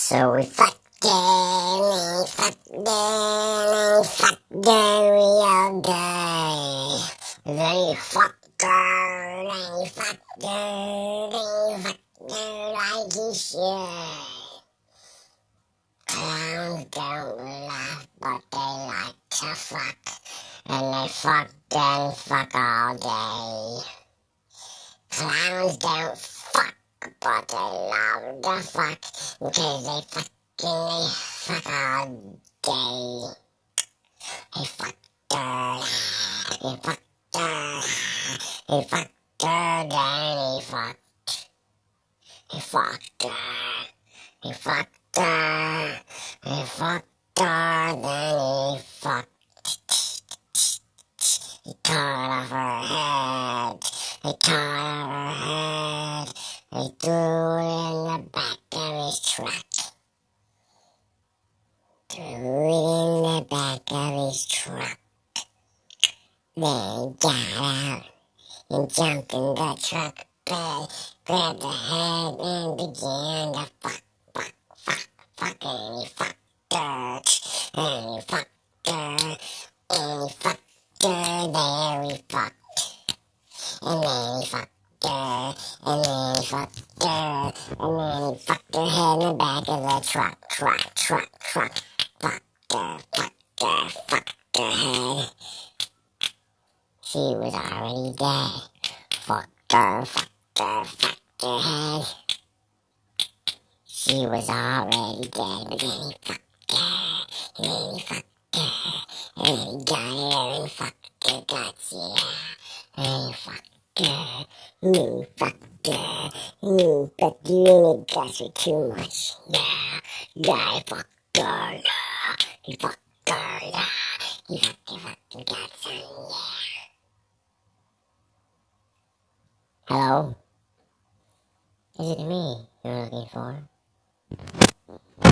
So we fucked real good. Then he fucked her, like he should. Clowns don't laugh, but they like to fuck. And they fuck and fuck all day. Clowns don't fuck, but they love to fuck. Because they fuck all day. He fucked her, he fucked her, he fucked her, then he fucked. He fucked her, he fucked her, he fucked her, then he fucked. He cut off her head, he cut off her head, he threw it in the back of his truck. Threw it in the back of his truck. Then he got out and jumped in the truck bed, grabbed the head and began to fuck, and he fucked her, and he fucked her, and he fucked her, there he fucked, and then he fucked her, and then he fucked her, and then he fucked her head in the back of the truck, fucked her head. She was already dead. Fucked her head. She was already dead, but then he fucked her, and then he fucked her, and then he got her and fucked her guts, yeah. And then he fucked her, and then he fucked her, and then he fucked you in the guts were too much, yeah. Yeah, he fucked her, yeah. He fucked her, yeah. He fucked her fucking guts on, yeah. Hello? Is it me you're looking for?